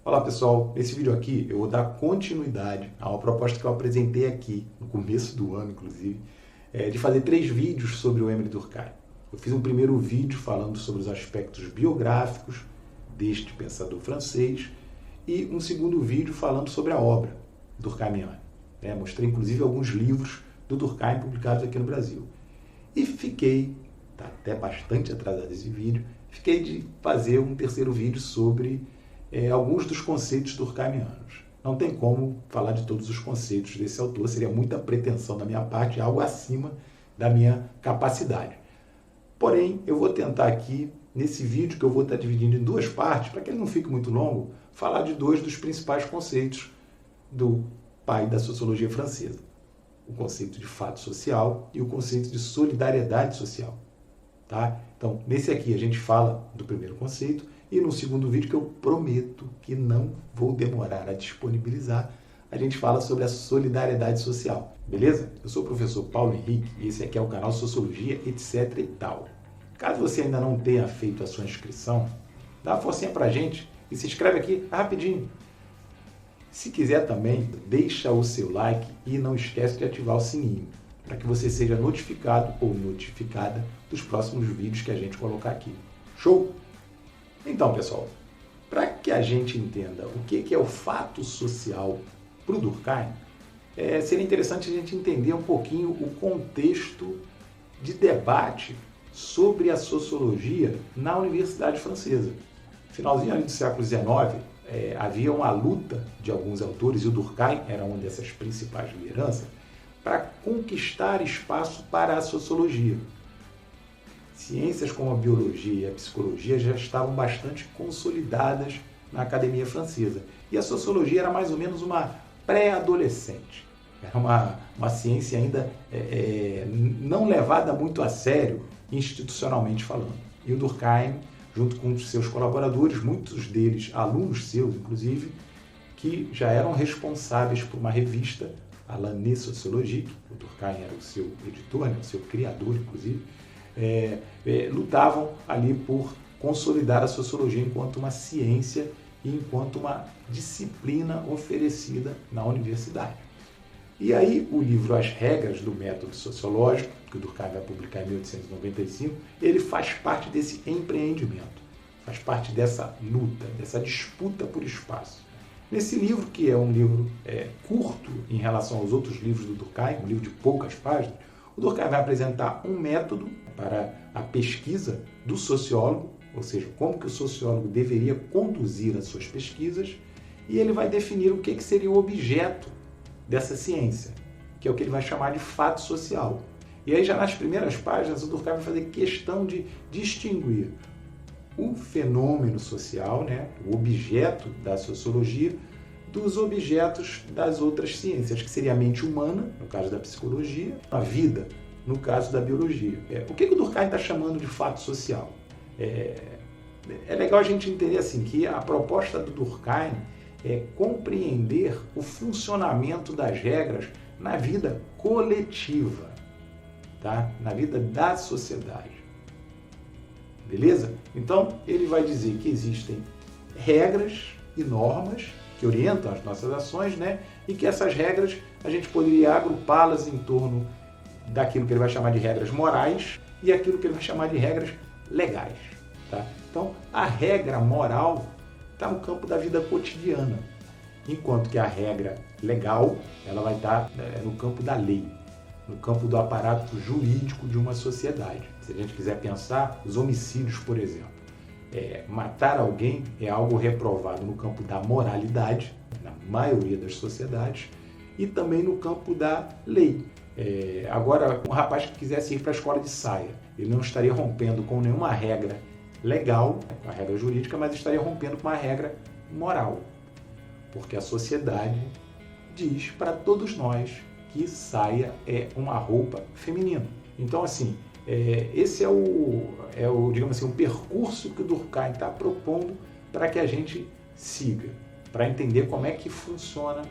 Olá pessoal, nesse vídeo aqui eu vou dar continuidade a uma proposta que eu apresentei aqui no começo do ano, inclusive, de fazer 3 vídeos sobre o Émile Durkheim. Eu fiz um primeiro vídeo falando sobre os aspectos biográficos deste pensador francês e um segundo vídeo falando sobre a obra durkheimiana. Mostrei inclusive alguns livros do Durkheim publicados aqui no Brasil. E fiquei, está até bastante atrasado esse vídeo, fiquei de fazer um terceiro vídeo sobre alguns dos conceitos durkheimianos. Não tem como falar de todos os conceitos desse autor, seria muita pretensão da minha parte, algo acima da minha capacidade. Porém, eu vou tentar aqui, nesse vídeo que eu vou estar dividindo em 2 partes, para que ele não fique muito longo, falar de 2 dos principais conceitos do pai da sociologia francesa. O conceito de fato social e o conceito de solidariedade social. Tá? Então, nesse aqui a gente fala do primeiro conceito e no segundo vídeo, que eu prometo que não vou demorar a disponibilizar, a gente fala sobre a solidariedade social. Beleza? Eu sou o professor Paulo Henrique e esse aqui é o canal Sociologia, etc e tal. Caso você ainda não tenha feito a sua inscrição, dá uma forcinha pra gente e se inscreve aqui rapidinho. Se quiser também, deixa o seu like e não esquece de ativar o sininho, para que você seja notificado ou notificada dos próximos vídeos que a gente colocar aqui. Show? Então, pessoal, para que a gente entenda o que é o fato social para o Durkheim, seria interessante a gente entender um pouquinho o contexto de debate sobre a sociologia na Universidade Francesa. No finalzinho ali do século XIX, havia uma luta de alguns autores, e o Durkheim era uma dessas principais lideranças, para conquistar espaço para a sociologia. Ciências como a biologia e a psicologia já estavam bastante consolidadas na academia francesa. E a sociologia era mais ou menos uma pré-adolescente. Era uma ciência ainda não levada muito a sério, institucionalmente falando. E o Durkheim, junto com os seus colaboradores, muitos deles alunos seus, inclusive, que já eram responsáveis por uma revista, a L'Année Sociologique, o Durkheim era o seu editor, o seu criador, inclusive, lutavam ali por consolidar a sociologia enquanto uma ciência e enquanto uma disciplina oferecida na universidade. E aí o livro As Regras do Método Sociológico, que o Durkheim vai publicar em 1895, ele faz parte desse empreendimento, faz parte dessa luta, dessa disputa por espaço. Nesse livro, que é um livro curto em relação aos outros livros do Durkheim, um livro de poucas páginas, o Durkheim vai apresentar um método para a pesquisa do sociólogo, ou seja, como que o sociólogo deveria conduzir as suas pesquisas, e ele vai definir o que seria o objeto dessa ciência, que é o que ele vai chamar de fato social. E aí já nas primeiras páginas o Durkheim vai fazer questão de distinguir o fenômeno social, o objeto da sociologia, dos objetos das outras ciências, que seria a mente humana, no caso da psicologia, a vida, no caso da biologia. O que o Durkheim está chamando de fato social? É legal a gente entender assim, que a proposta do Durkheim é compreender o funcionamento das regras na vida coletiva, tá? Na vida da sociedade. Beleza? Então, ele vai dizer que existem regras e normas que orientam as nossas ações, e que essas regras a gente poderia agrupá-las em torno daquilo que ele vai chamar de regras morais e aquilo que ele vai chamar de regras legais. Tá? Então, a regra moral está no campo da vida cotidiana, enquanto que a regra legal ela vai estar no campo da lei, no campo do aparato jurídico de uma sociedade. Se a gente quiser pensar, os homicídios, por exemplo. Matar alguém é algo reprovado no campo da moralidade, na maioria das sociedades, e também no campo da lei. Agora, um rapaz que quisesse ir para a escola de saia, ele não estaria rompendo com nenhuma regra legal, com a regra jurídica, mas estaria rompendo com uma regra moral. Porque a sociedade diz para todos nós que saia é uma roupa feminina. Então, assim, esse é o, digamos assim, um percurso que o Durkheim está propondo para que a gente siga, para entender como é que funciona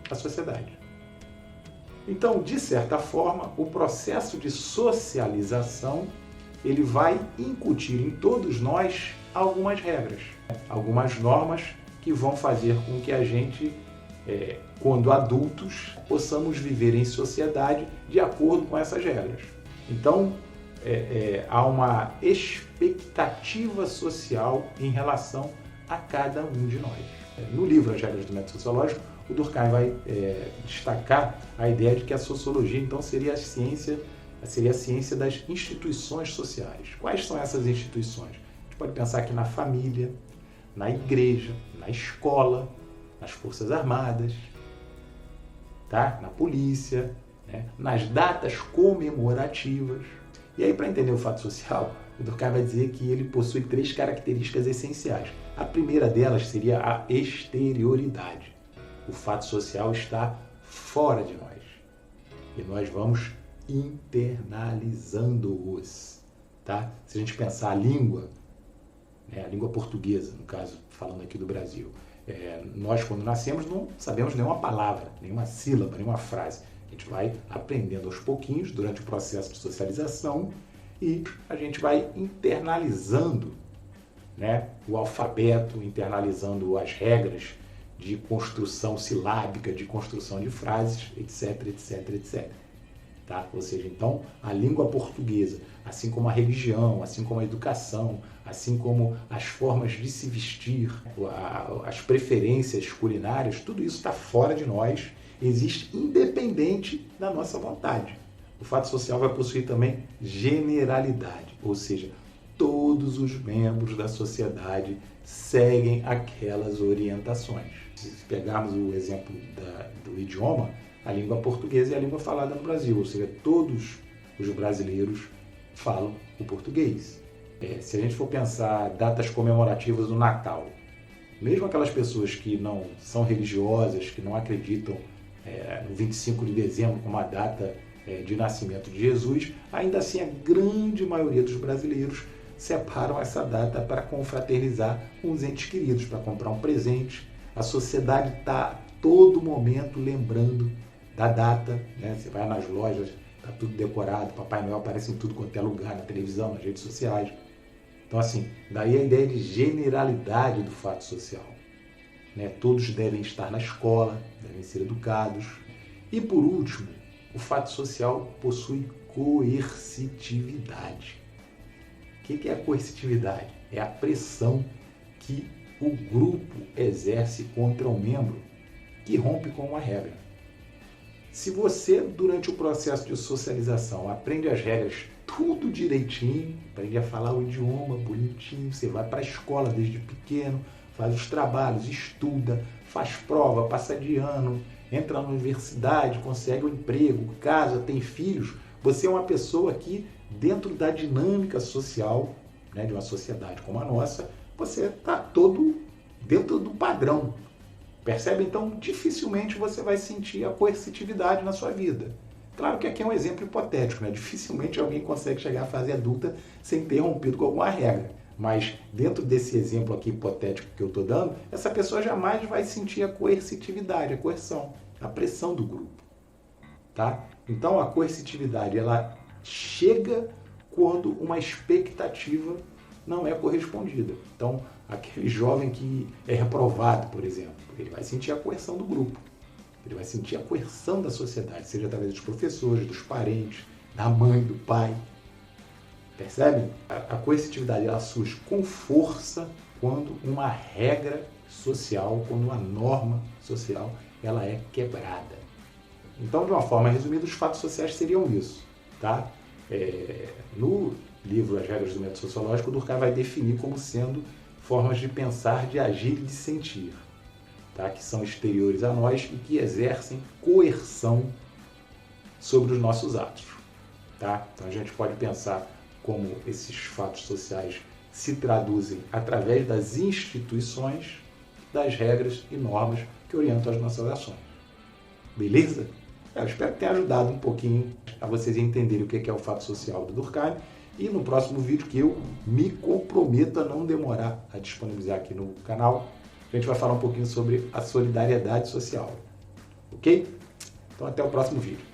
a sociedade. Então, de certa forma, o processo de socialização ele vai incutir em todos nós algumas regras, algumas normas que vão fazer com que a gente, quando adultos, possamos viver em sociedade de acordo com essas regras. Então, há uma expectativa social em relação a cada um de nós. No livro As Regras do Método Sociológico, o Durkheim vai destacar a ideia de que a sociologia, então, seria a ciência das instituições sociais. Quais são essas instituições? A gente pode pensar aqui na família, na igreja, na escola, nas forças armadas, tá? Na polícia, né? Nas datas comemorativas. E aí, para entender o fato social, o Durkheim vai dizer que ele possui 3 características essenciais. A primeira delas seria a exterioridade. O fato social está fora de nós. E nós vamos internalizando-os. Tá? Se a gente pensar a língua portuguesa, no caso, falando aqui do Brasil, nós, quando nascemos, não sabemos nenhuma palavra, nenhuma sílaba, nenhuma frase. A gente vai aprendendo aos pouquinhos durante o processo de socialização e a gente vai internalizando, né, o alfabeto, internalizando as regras de construção silábica, de construção de frases, etc, etc, etc. Tá? Ou seja, então, a língua portuguesa, assim como a religião, assim como a educação, assim como as formas de se vestir, as preferências culinárias, tudo isso está fora de nós, existe independente da nossa vontade. O fato social vai possuir também generalidade, ou seja, todos os membros da sociedade seguem aquelas orientações. Se pegarmos o exemplo do idioma, a língua portuguesa é a língua falada no Brasil, ou seja, todos os brasileiros falam o português. Se a gente for pensar datas comemorativas do Natal, mesmo aquelas pessoas que não são religiosas, que não acreditam no 25 de dezembro como a data de nascimento de Jesus, ainda assim a grande maioria dos brasileiros separam essa data para confraternizar com os entes queridos, para comprar um presente. A sociedade está a todo momento lembrando da data, né? Você vai nas lojas, está tudo decorado, Papai Noel aparece em tudo quanto é lugar, na televisão, nas redes sociais. Então, assim, daí a ideia de generalidade do fato social. Né? Todos devem estar na escola, devem ser educados. E, por último, o fato social possui coercitividade. O que é a coercitividade? É a pressão que o grupo exerce contra um membro que rompe com uma regra. Se você, durante o processo de socialização, aprende as regras tudo direitinho, aprende a falar o idioma bonitinho, você vai para a escola desde pequeno, faz os trabalhos, estuda, faz prova, passa de ano, entra na universidade, consegue um emprego, casa, tem filhos, você é uma pessoa que, dentro da dinâmica social, né, de uma sociedade como a nossa, você está todo dentro do padrão. Percebe? Então, dificilmente você vai sentir a coercitividade na sua vida. Claro que aqui é um exemplo hipotético, né? Dificilmente alguém consegue chegar à fase adulta sem ter rompido com alguma regra. Mas, dentro desse exemplo aqui hipotético que eu estou dando, essa pessoa jamais vai sentir a coercitividade, a coerção, a pressão do grupo. Tá? Então, a coercitividade, ela chega quando uma expectativa não é correspondida. Então, aquele jovem que é reprovado, por exemplo, ele vai sentir a coerção do grupo, ele vai sentir a coerção da sociedade, seja através dos professores, dos parentes, da mãe, do pai. Percebem? A coercitividade, ela surge com força quando uma regra social, quando uma norma social, ela é quebrada. Então, de uma forma resumida, os fatos sociais seriam isso. Tá? No livro As Regras do Método Sociológico, o Durkheim vai definir como sendo formas de pensar, de agir e de sentir, tá? Que são exteriores a nós e que exercem coerção sobre os nossos atos. Tá? Então a gente pode pensar como esses fatos sociais se traduzem através das instituições, das regras e normas que orientam as nossas ações. Beleza? Eu espero que tenha ajudado um pouquinho a vocês entenderem o que é o fato social do Durkheim. E no próximo vídeo, que eu me comprometo a não demorar a disponibilizar aqui no canal, a gente vai falar um pouquinho sobre a solidariedade social. Ok? Então até o próximo vídeo.